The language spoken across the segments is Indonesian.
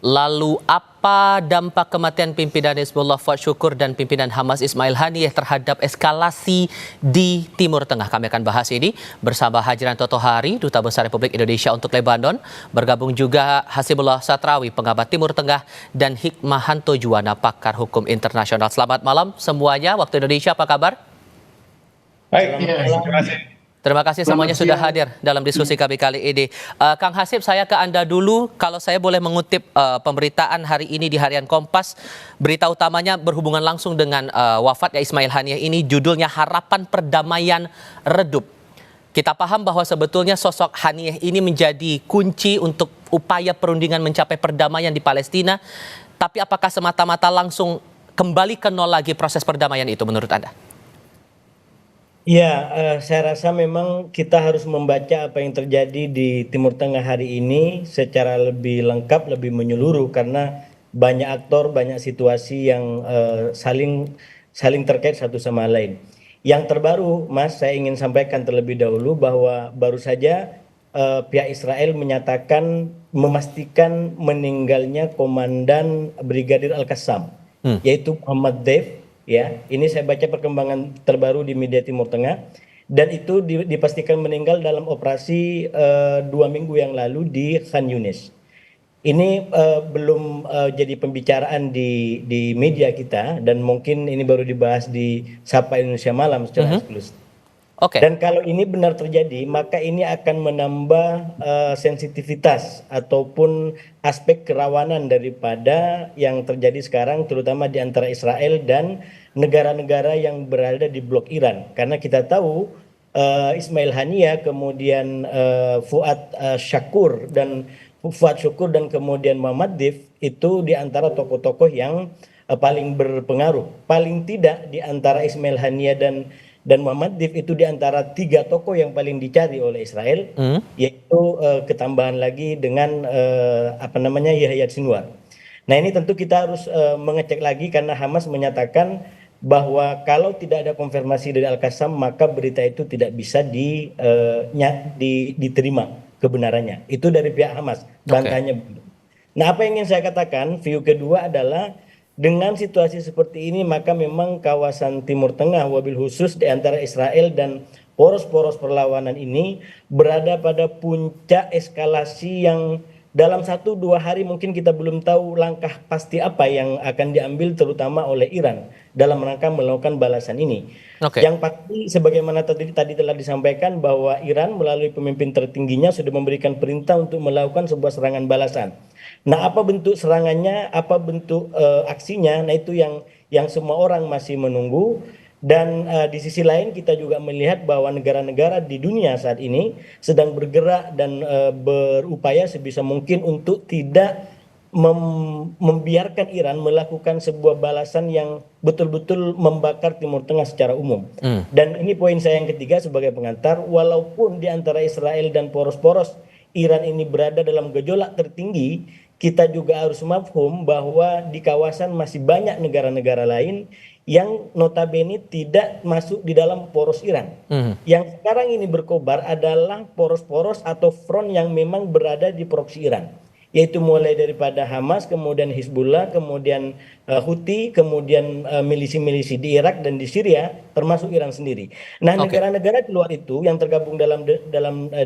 Lalu apa dampak kematian pimpinan Hizbullah Fuad Syukur dan pimpinan Hamas Ismail Haniyeh terhadap eskalasi di Timur Tengah? Kami akan bahas ini bersama Hajran Totohari, Duta Besar Republik Indonesia untuk Lebanon. Bergabung juga Hasibullah Satrawi, pengamat Timur Tengah, dan Hikmahanto Juwana, pakar hukum internasional. Selamat malam semuanya, waktu Indonesia apa kabar? Baik, terima kasih. Terima kasih semuanya sudah hadir dalam diskusi kami kali ini. Kang Hasib, saya ke Anda dulu. Kalau saya boleh mengutip pemberitaan hari ini di Harian Kompas, berita utamanya berhubungan langsung dengan wafatnya Ismail Haniyeh ini, judulnya Harapan Perdamaian Redup. Kita paham bahwa sebetulnya sosok Haniyeh ini menjadi kunci untuk upaya perundingan mencapai perdamaian di Palestina. Tapi apakah semata-mata langsung kembali ke nol lagi proses perdamaian itu menurut Anda? Ya, saya rasa memang kita harus membaca apa yang terjadi di Timur Tengah hari ini secara lebih lengkap, lebih menyeluruh, karena banyak aktor, banyak situasi yang saling terkait satu sama lain. Yang terbaru, Mas, saya ingin sampaikan terlebih dahulu bahwa baru saja pihak Israel menyatakan memastikan meninggalnya Komandan Brigadir Al-Qassam, yaitu Muhammad Deif. Ya, ini saya baca perkembangan terbaru di media Timur Tengah, dan itu dipastikan meninggal dalam operasi 2 minggu yang lalu di Khan Yunis. Ini belum jadi pembicaraan di media kita, dan mungkin ini baru dibahas di Sapa Indonesia Malam secara eksklusif. Dan kalau ini benar terjadi, maka ini akan menambah sensitivitas ataupun aspek kerawanan daripada yang terjadi sekarang, terutama di antara Israel dan negara-negara yang berada di blok Iran. Karena kita tahu Ismail Haniyeh, kemudian Fuad Syukur dan kemudian Muhammad Deif itu di antara tokoh-tokoh yang paling berpengaruh. Paling tidak di antara Ismail Haniyeh dan Muhammad Deif itu di antara 3 tokoh yang paling dicari oleh Israel, yaitu ketambahan lagi dengan Yahya Sinwar. Nah, ini tentu kita harus mengecek lagi, karena Hamas menyatakan bahwa kalau tidak ada konfirmasi dari Al-Qassam, maka berita itu tidak bisa diterima kebenarannya. Itu dari pihak Hamas, bantahnya. Nah, apa yang ingin saya katakan, view kedua adalah dengan situasi seperti ini, maka memang kawasan Timur Tengah, wabil khusus di antara Israel dan poros-poros perlawanan ini berada pada puncak eskalasi yang dalam 1-2 hari mungkin kita belum tahu langkah pasti apa yang akan diambil, terutama oleh Iran dalam rangka melakukan balasan ini. Yang pasti, sebagaimana tadi telah disampaikan, bahwa Iran melalui pemimpin tertingginya sudah memberikan perintah untuk melakukan sebuah serangan balasan. Nah, apa bentuk serangannya, apa bentuk aksinya, nah itu yang semua orang masih menunggu. Dan di sisi lain kita juga melihat bahwa negara-negara di dunia saat ini sedang bergerak dan berupaya sebisa mungkin untuk tidak membiarkan Iran melakukan sebuah balasan yang betul-betul membakar Timur Tengah secara umum. Dan ini poin saya yang ketiga sebagai pengantar, walaupun di antara Israel dan poros-poros Iran ini berada dalam gejolak tertinggi, kita juga harus mafhum bahwa di kawasan masih banyak negara-negara lain yang notabene tidak masuk di dalam poros Iran. Yang sekarang ini berkobar adalah poros-poros atau front yang memang berada di proksi Iran, yaitu mulai daripada Hamas, kemudian Hizbullah, kemudian Houthi, kemudian milisi-milisi di Irak dan di Syria, termasuk Iran sendiri. Nah, negara-negara di luar itu yang tergabung dalam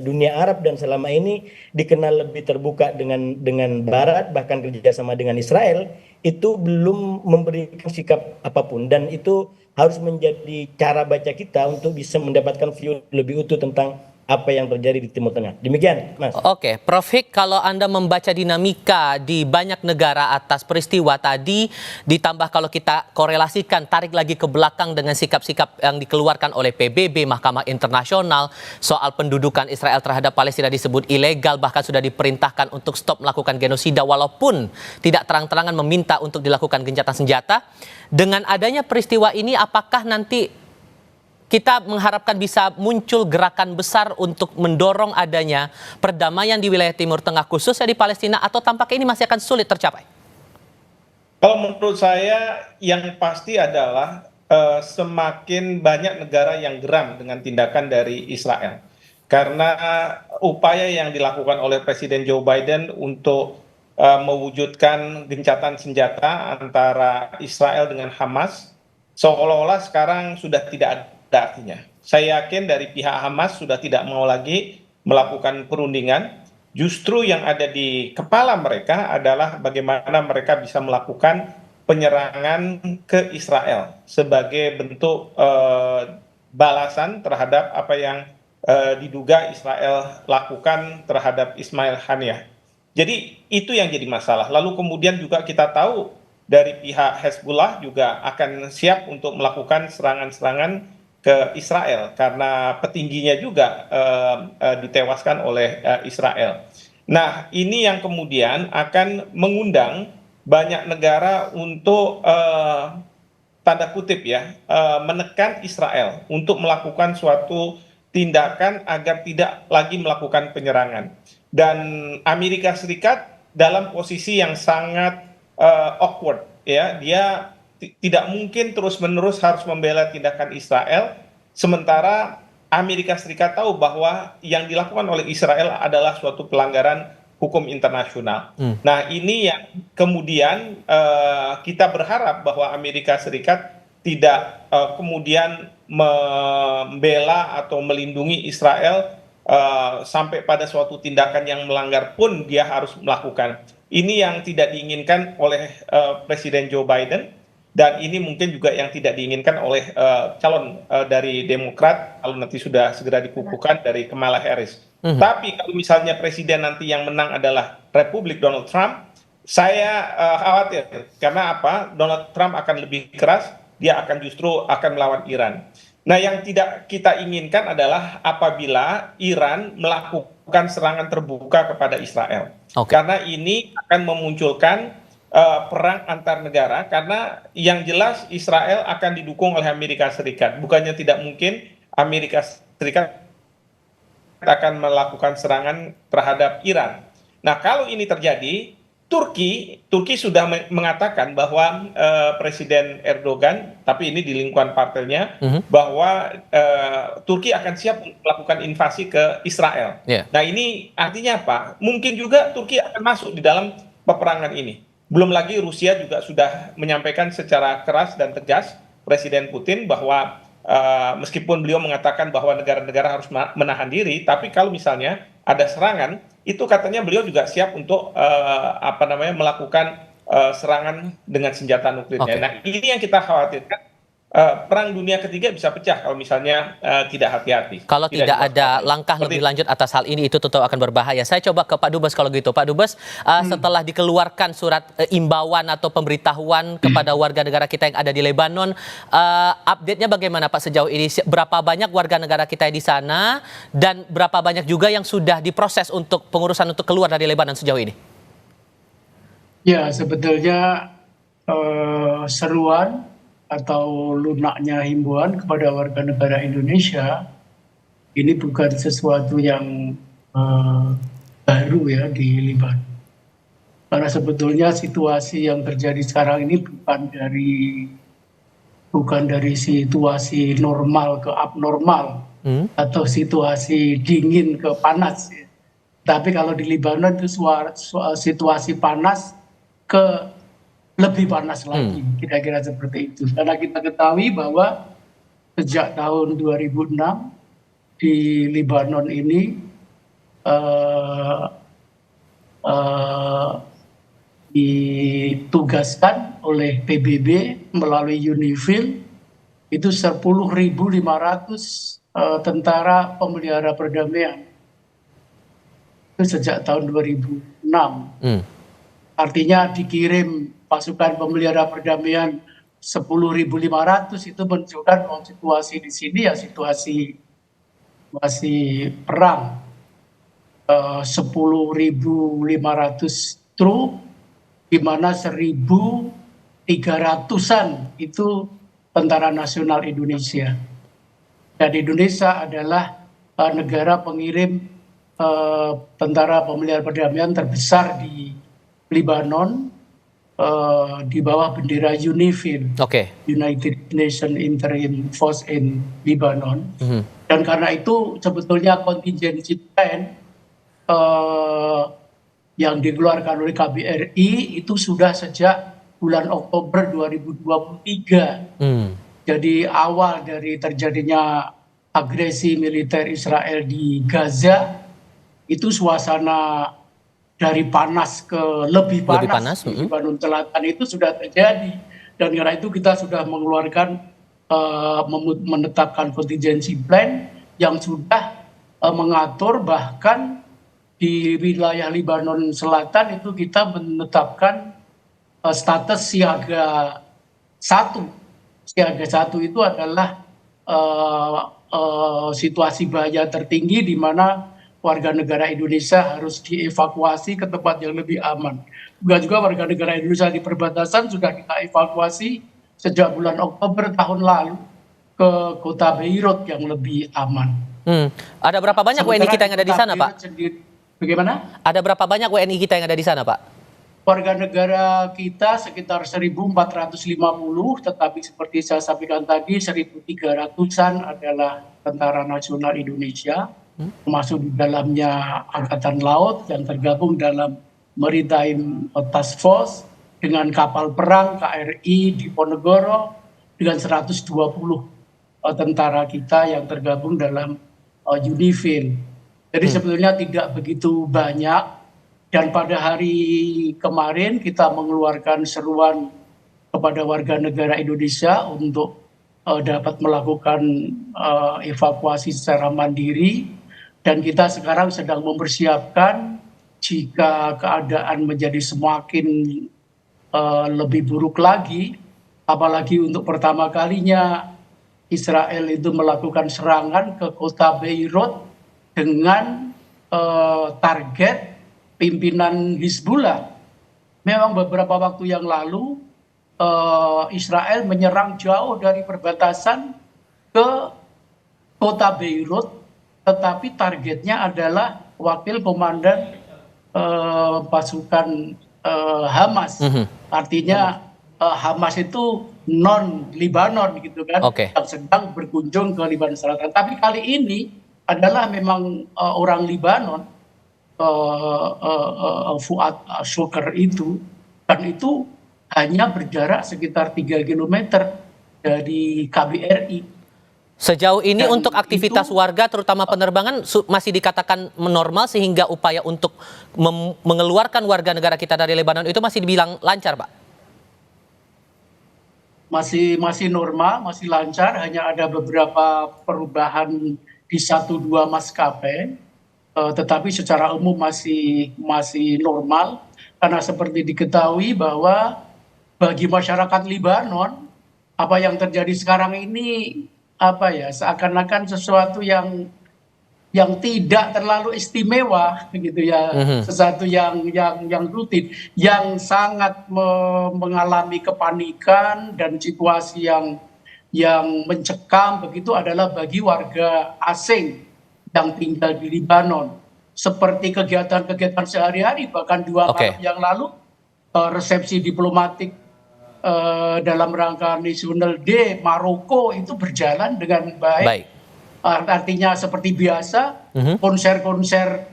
dunia Arab dan selama ini dikenal lebih terbuka dengan Barat, bahkan kerjasama dengan Israel, itu belum memberikan sikap apapun, dan itu harus menjadi cara baca kita untuk bisa mendapatkan view lebih utuh tentang apa yang terjadi di Timur Tengah. Demikian, Mas. Prof Hik, kalau Anda membaca dinamika di banyak negara atas peristiwa tadi, ditambah kalau kita korelasikan, tarik lagi ke belakang dengan sikap-sikap yang dikeluarkan oleh PBB, Mahkamah Internasional, soal pendudukan Israel terhadap Palestina disebut ilegal, bahkan sudah diperintahkan untuk stop melakukan genosida, walaupun tidak terang-terangan meminta untuk dilakukan gencatan senjata. Dengan adanya peristiwa ini, apakah nanti kita mengharapkan bisa muncul gerakan besar untuk mendorong adanya perdamaian di wilayah Timur Tengah, khususnya di Palestina, atau tampaknya ini masih akan sulit tercapai? Kalau menurut saya yang pasti adalah semakin banyak negara yang geram dengan tindakan dari Israel. Karena upaya yang dilakukan oleh Presiden Joe Biden untuk mewujudkan gencatan senjata antara Israel dengan Hamas, seolah-olah sekarang sudah tidak ada artinya. Saya yakin dari pihak Hamas sudah tidak mau lagi melakukan perundingan. Justru yang ada di kepala mereka adalah bagaimana mereka bisa melakukan penyerangan ke Israel sebagai bentuk balasan terhadap apa yang diduga Israel lakukan terhadap Ismail Haniyeh. Jadi itu yang jadi masalah. Lalu kemudian juga kita tahu dari pihak Hezbollah juga akan siap untuk melakukan serangan-serangan ke Israel karena petingginya juga ditewaskan oleh Israel. Nah, ini yang kemudian akan mengundang banyak negara untuk tanda kutip ya menekan Israel untuk melakukan suatu tindakan agar tidak lagi melakukan penyerangan. Dan Amerika Serikat dalam posisi yang sangat awkward ya, dia tidak mungkin terus-menerus harus membela tindakan Israel, sementara Amerika Serikat tahu bahwa yang dilakukan oleh Israel adalah suatu pelanggaran hukum internasional. Nah, ini yang kemudian kita berharap bahwa Amerika Serikat tidak kemudian membela atau melindungi Israel sampai pada suatu tindakan yang melanggar pun dia harus melakukan. Ini yang tidak diinginkan oleh Presiden Joe Biden, dan ini mungkin juga yang tidak diinginkan oleh calon dari Demokrat kalau nanti sudah segera dikukuhkan dari Kamala Harris. Tapi kalau misalnya presiden nanti yang menang adalah Republik Donald Trump, saya khawatir karena apa? Donald Trump akan lebih keras, dia akan justru akan melawan Iran. Nah, yang tidak kita inginkan adalah apabila Iran melakukan serangan terbuka kepada Israel. Karena ini akan memunculkan perang antar negara, karena yang jelas Israel akan didukung oleh Amerika Serikat. Bukannya tidak mungkin Amerika Serikat akan melakukan serangan terhadap Iran. Nah, kalau ini terjadi, Turki sudah mengatakan bahwa Presiden Erdogan, tapi ini di lingkungan partainya, bahwa Turki akan siap melakukan invasi ke Israel. Nah, ini artinya apa? Mungkin juga Turki akan masuk di dalam peperangan ini. Belum lagi Rusia juga sudah menyampaikan secara keras dan tegas Presiden Putin bahwa meskipun beliau mengatakan bahwa negara-negara harus menahan diri, tapi kalau misalnya ada serangan, itu katanya beliau juga siap untuk melakukan serangan dengan senjata nuklirnya. Nah, ini yang kita khawatirkan, perang dunia ketiga bisa pecah kalau misalnya tidak hati-hati. Kalau tidak ada langkah lebih lanjut atas hal ini, itu tentu akan berbahaya. Saya coba ke Pak Dubes kalau gitu. Pak Dubes, setelah dikeluarkan surat imbauan atau pemberitahuan kepada warga negara kita yang ada di Lebanon, update-nya bagaimana Pak sejauh ini? Berapa banyak warga negara kita di sana dan berapa banyak juga yang sudah diproses untuk pengurusan untuk keluar dari Lebanon sejauh ini? Ya, sebetulnya seruan atau lunaknya himbauan kepada warga negara Indonesia ini bukan sesuatu yang baru ya di Libanon. Karena sebetulnya situasi yang terjadi sekarang ini bukan dari situasi normal ke abnormal atau situasi dingin ke panas. Tapi kalau di Libanon itu situasi panas ke lebih panas lagi, kira-kira seperti itu. Karena kita ketahui bahwa sejak tahun 2006 di Libanon ini ditugaskan oleh PBB melalui UNIFIL itu 10.500 tentara pemelihara perdamaian. Itu sejak tahun 2006. Artinya dikirim pasukan pemelihara perdamaian 10.500, itu menunjukkan bahwa situasi di sini ya situasi masih perang. 10.500 truk, di mana 1.300-an itu tentara nasional Indonesia. Dan Indonesia adalah negara pengirim tentara pemelihara perdamaian terbesar di Lebanon, di bawah bendera UNIFIL, United Nations Interim Force in Lebanon. Dan karena itu sebetulnya contingency plan yang dikeluarkan oleh KBRI itu sudah sejak bulan Oktober 2023. Jadi awal dari terjadinya agresi militer Israel di Gaza, itu suasana dari panas ke lebih panas di Lebanon Selatan itu sudah terjadi. Dan karena itu kita sudah mengeluarkan, menetapkan contingency plan yang sudah mengatur, bahkan di wilayah Lebanon Selatan itu kita menetapkan status siaga 1. Siaga 1 itu adalah situasi bahaya tertinggi di mana warga negara Indonesia harus dievakuasi ke tempat yang lebih aman. Juga warga negara Indonesia di perbatasan sudah kita evakuasi sejak bulan Oktober tahun lalu ke kota Beirut yang lebih aman. Ada berapa banyak WNI kita yang ada di sana, Pak? Bagaimana? Ada berapa banyak WNI kita yang ada di sana, Pak? Warga negara kita sekitar 1.450, tetapi seperti saya sampaikan tadi 1.300-an adalah Tentara Nasional Indonesia, termasuk di dalamnya Angkatan Laut yang tergabung dalam Maritime Task Force dengan kapal perang KRI Diponegoro dengan 120 tentara kita yang tergabung dalam UNIFIL. Jadi sebetulnya tidak begitu banyak, dan pada hari kemarin kita mengeluarkan seruan kepada warga negara Indonesia untuk dapat melakukan evakuasi secara mandiri, dan kita sekarang sedang mempersiapkan jika keadaan menjadi semakin lebih buruk lagi, apalagi untuk pertama kalinya Israel itu melakukan serangan ke kota Beirut dengan target pimpinan Hizbullah. Memang beberapa waktu yang lalu Israel menyerang jauh dari perbatasan ke kota Beirut, tetapi targetnya adalah wakil komandan pasukan Hamas. Artinya Hamas itu non Libanon gitu kan, yang sedang berkunjung ke Libanon Selatan. Tapi kali ini adalah memang orang Libanon, Fuad Shukr itu, dan itu hanya berjarak sekitar 3 km dari KBRI. Sejauh ini dan untuk aktivitas warga terutama penerbangan masih dikatakan normal, sehingga upaya untuk mengeluarkan warga negara kita dari Lebanon itu masih dibilang lancar, Pak? Masih normal, masih lancar, hanya ada beberapa perubahan di 1-2 maskapai, tetapi secara umum masih normal, karena seperti diketahui bahwa bagi masyarakat Libanon apa yang terjadi sekarang ini seakan-akan sesuatu yang tidak terlalu istimewa gitu ya, sesuatu yang rutin, yang sangat mengalami kepanikan dan situasi yang mencekam begitu adalah bagi warga asing yang tinggal di Libanon. Seperti kegiatan-kegiatan sehari-hari, bahkan 2 malam yang lalu resepsi diplomatik dalam rangka National Day Maroko itu berjalan dengan baik. Artinya seperti biasa, konser-konser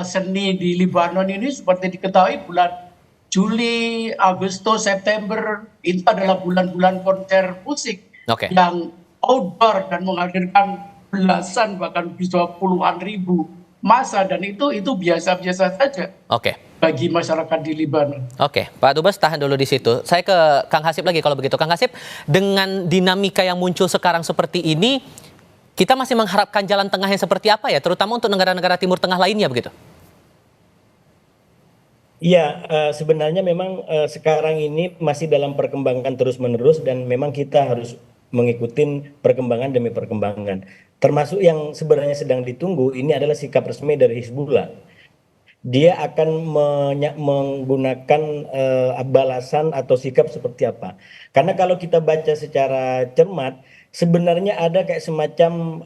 seni di Libanon ini seperti diketahui bulan Juli, Agustus, September itu adalah bulan-bulan konser musik yang outdoor dan menghadirkan belasan bahkan bisa puluhan ribu massa, dan itu biasa-biasa saja bagi masyarakat di Libanon. Pak Dubes tahan dulu di situ. Saya ke Kang Hasib lagi kalau begitu. Kang Hasib, dengan dinamika yang muncul sekarang seperti ini, kita masih mengharapkan jalan tengah yang seperti apa ya, terutama untuk negara-negara Timur Tengah lainnya begitu? Iya, sebenarnya memang sekarang ini masih dalam perkembangan terus-menerus, dan memang kita harus mengikuti perkembangan demi perkembangan. Termasuk yang sebenarnya sedang ditunggu ini adalah sikap resmi dari Hizbullah. Dia akan menggunakan balasan atau sikap seperti apa. Karena kalau kita baca secara cermat, sebenarnya ada kayak semacam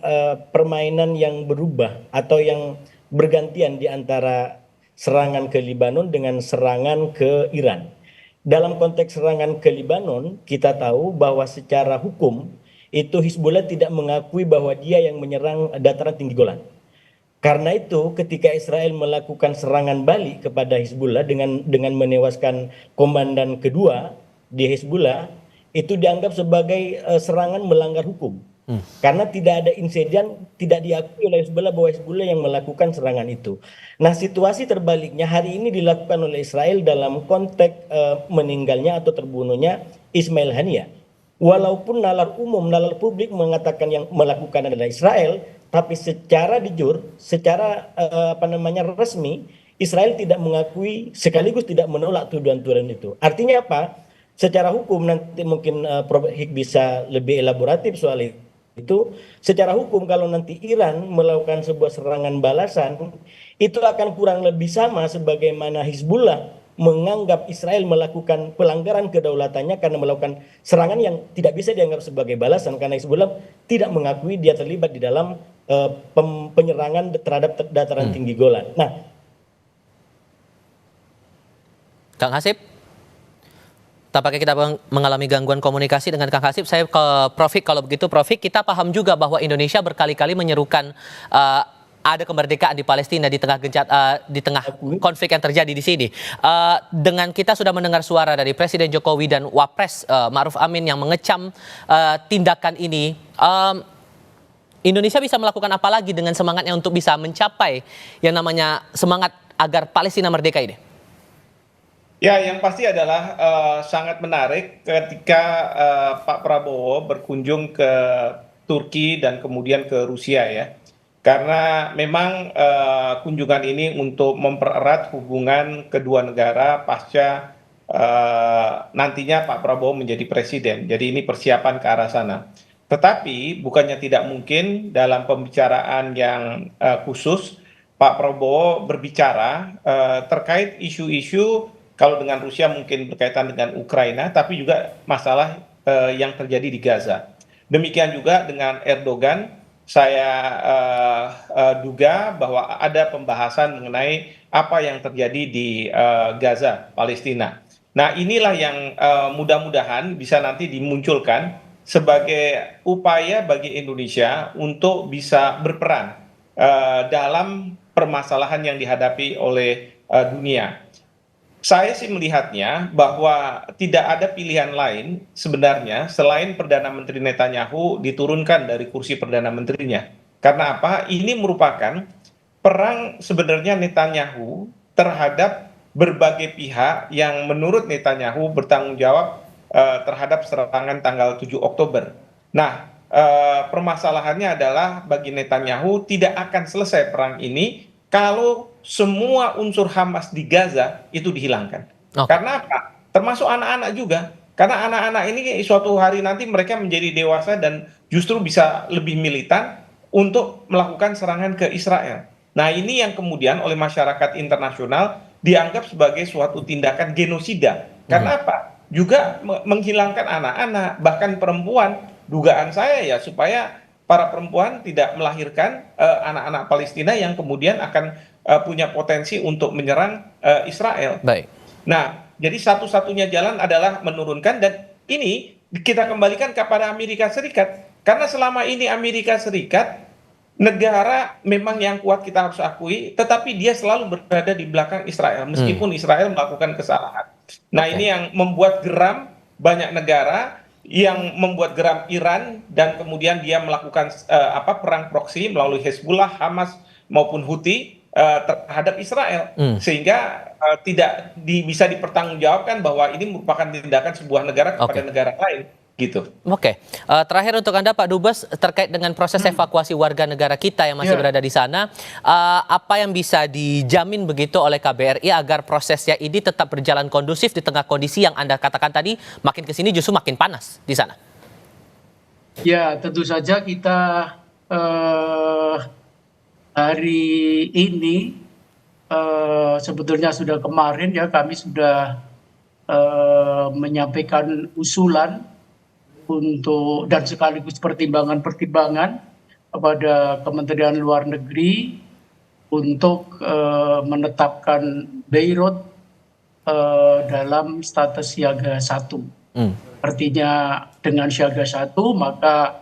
permainan yang berubah atau yang bergantian di antara serangan ke Libanon dengan serangan ke Iran. Dalam konteks serangan ke Libanon, kita tahu bahwa secara hukum itu Hizbullah tidak mengakui bahwa dia yang menyerang dataran tinggi Golan. Karena itu ketika Israel melakukan serangan balik kepada Hizbullah dengan menewaskan komandan kedua di Hizbullah, itu dianggap sebagai serangan melanggar hukum. Karena tidak ada insiden, tidak diakui oleh Hizbullah bahwa Hizbullah yang melakukan serangan itu. Nah, situasi terbaliknya hari ini dilakukan oleh Israel dalam konteks meninggalnya atau terbunuhnya Ismail Haniyah. Walaupun nalar umum, nalar publik mengatakan yang melakukan adalah Israel, tapi secara jujur, secara resmi, Israel tidak mengakui sekaligus tidak menolak tuduhan-tuduhan itu. Artinya apa? Secara hukum nanti mungkin Prof. Hik bisa lebih elaboratif soal itu. Secara hukum kalau nanti Iran melakukan sebuah serangan balasan, itu akan kurang lebih sama sebagaimana Hizbullah menganggap Israel melakukan pelanggaran kedaulatannya karena melakukan serangan yang tidak bisa dianggap sebagai balasan, karena Hizbullah tidak mengakui dia terlibat di dalam penyerangan terhadap dataran tinggi Golan. Nah, Kang Hasib, tampaknya kita mengalami gangguan komunikasi dengan Kang Hasib. Saya ke Prof. Hik, kalau begitu Prof. Hik, kita paham juga bahwa Indonesia berkali-kali menyerukan ada kemerdekaan di Palestina di tengah konflik yang terjadi di sini. Dengan kita sudah mendengar suara dari Presiden Jokowi dan Wapres Ma'ruf Amin yang mengecam tindakan ini, Indonesia bisa melakukan apa lagi dengan semangatnya untuk bisa mencapai yang namanya semangat agar Palestina merdeka ini? Ya, yang pasti adalah sangat menarik ketika Pak Prabowo berkunjung ke Turki dan kemudian ke Rusia ya. Karena memang kunjungan ini untuk mempererat hubungan kedua negara pasca nantinya Pak Prabowo menjadi presiden. Jadi ini persiapan ke arah sana. Tetapi bukannya tidak mungkin dalam pembicaraan yang khusus Pak Prabowo berbicara terkait isu-isu, kalau dengan Rusia mungkin berkaitan dengan Ukraina, tapi juga masalah yang terjadi di Gaza. Demikian juga dengan Erdogan, saya duga bahwa ada pembahasan mengenai apa yang terjadi di Gaza, Palestina. Nah, inilah yang mudah-mudahan bisa nanti dimunculkan sebagai upaya bagi Indonesia untuk bisa berperan dalam permasalahan yang dihadapi oleh dunia. Saya sih melihatnya bahwa tidak ada pilihan lain sebenarnya selain Perdana Menteri Netanyahu diturunkan dari kursi Perdana Menterinya. Karena apa? Ini merupakan perang sebenarnya Netanyahu terhadap berbagai pihak yang menurut Netanyahu bertanggung jawab terhadap serangan tanggal 7 Oktober. Nah, permasalahannya adalah bagi Netanyahu tidak akan selesai perang ini kalau semua unsur Hamas di Gaza itu dihilangkan. Karena apa? Termasuk anak-anak juga. Karena anak-anak ini suatu hari nanti mereka menjadi dewasa dan justru bisa lebih militan untuk melakukan serangan ke Israel. Nah, ini yang kemudian oleh masyarakat internasional dianggap sebagai suatu tindakan genosida. Karena apa? Juga menghilangkan anak-anak, bahkan perempuan. Dugaan saya ya supaya para perempuan tidak melahirkan anak-anak Palestina yang kemudian akan punya potensi untuk menyerang Israel. Baik. Nah, jadi satu-satunya jalan adalah menurunkan, dan ini kita kembalikan kepada Amerika Serikat. Karena selama ini Amerika Serikat negara memang yang kuat kita harus akui, tetapi dia selalu berada di belakang Israel meskipun Israel melakukan kesalahan. Nah, ini yang membuat geram banyak negara, yang membuat geram Iran, dan kemudian dia melakukan perang proksi melalui Hezbollah, Hamas maupun Houthi terhadap Israel, sehingga tidak bisa dipertanggungjawabkan bahwa ini merupakan tindakan sebuah negara kepada negara lain. Gitu. Oke. Terakhir untuk Anda Pak Dubes, terkait dengan proses evakuasi warga negara kita yang masih berada di sana, apa yang bisa dijamin begitu oleh KBRI agar prosesnya ini tetap berjalan kondusif di tengah kondisi yang Anda katakan tadi makin kesini justru makin panas di sana? Ya, tentu saja kita hari ini sebetulnya sudah kemarin ya kami sudah menyampaikan usulan untuk dan sekaligus pertimbangan-pertimbangan kepada Kementerian Luar Negeri untuk menetapkan Beirut dalam status siaga 1. Artinya dengan siaga 1 maka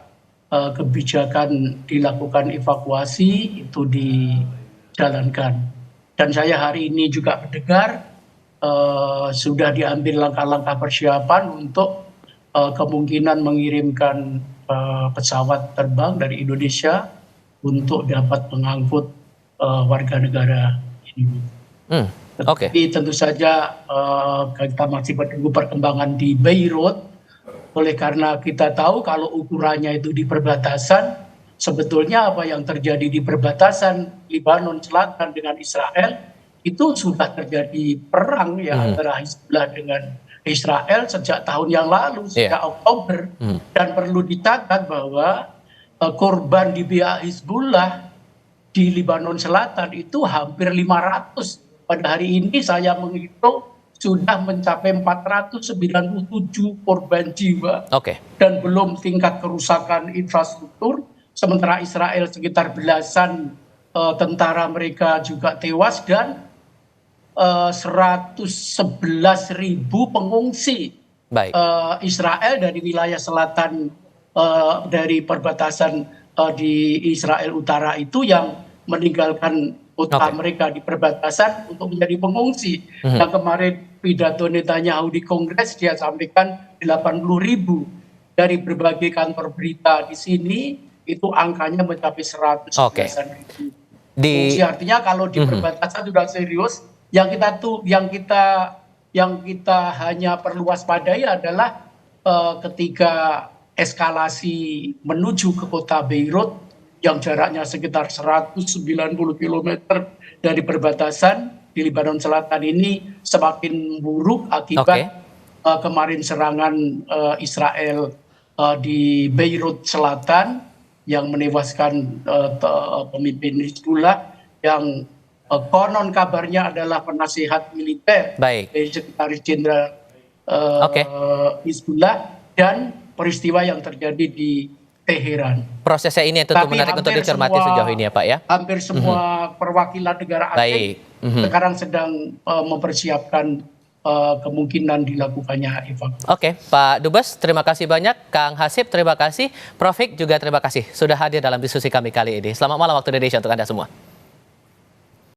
kebijakan dilakukan evakuasi itu dijalankan. Dan saya hari ini juga mendengar sudah diambil langkah-langkah persiapan untuk kemungkinan mengirimkan pesawat terbang dari Indonesia untuk dapat mengangkut warga negara ini. Oke. Tapi tentu saja kita masih menunggu perkembangan di Beirut. Oleh karena kita tahu kalau ukurannya itu di perbatasan, sebetulnya apa yang terjadi di perbatasan Lebanon Selatan dengan Israel itu sudah terjadi perang ya antara Hizbullah dengan Israel sejak tahun yang lalu, sejak Oktober. Dan perlu dicatat bahwa korban di pihak Hizbullah di Lebanon Selatan itu hampir 500. Pada hari ini saya menghitung sudah mencapai 497 korban jiwa. Dan belum tingkat kerusakan infrastruktur. Sementara Israel sekitar belasan tentara mereka juga tewas dan 111.000 pengungsi Israel dari wilayah selatan dari perbatasan di Israel Utara itu yang meninggalkan kota mereka di perbatasan untuk menjadi pengungsi. Yang kemarin pidato Netanyahu di Kongres dia sampaikan 80.000 dari berbagai kantor berita di sini itu angkanya mencapai 111.000. Artinya kalau di perbatasan sudah serius, yang kita hanya perlu waspadai adalah ketika eskalasi menuju ke kota Beirut yang jaraknya sekitar 190 km dari perbatasan di Lebanon Selatan ini semakin buruk akibat kemarin serangan Israel di Beirut Selatan yang menewaskan pemimpin Hizbullah yang konon kabarnya adalah penasihat militer dari Sekretaris Jenderal Hizbullah, dan peristiwa yang terjadi di Teheran. Prosesnya ini tentu menarik untuk dicermati sejauh ini ya Pak ya. Hampir semua perwakilan negara asing sekarang sedang mempersiapkan kemungkinan dilakukannya evakuasi. Oke, Pak Dubes, terima kasih banyak. Kang Hasib, terima kasih. Prof. juga terima kasih sudah hadir dalam diskusi kami kali ini. Selamat malam waktu Indonesia untuk Anda semua.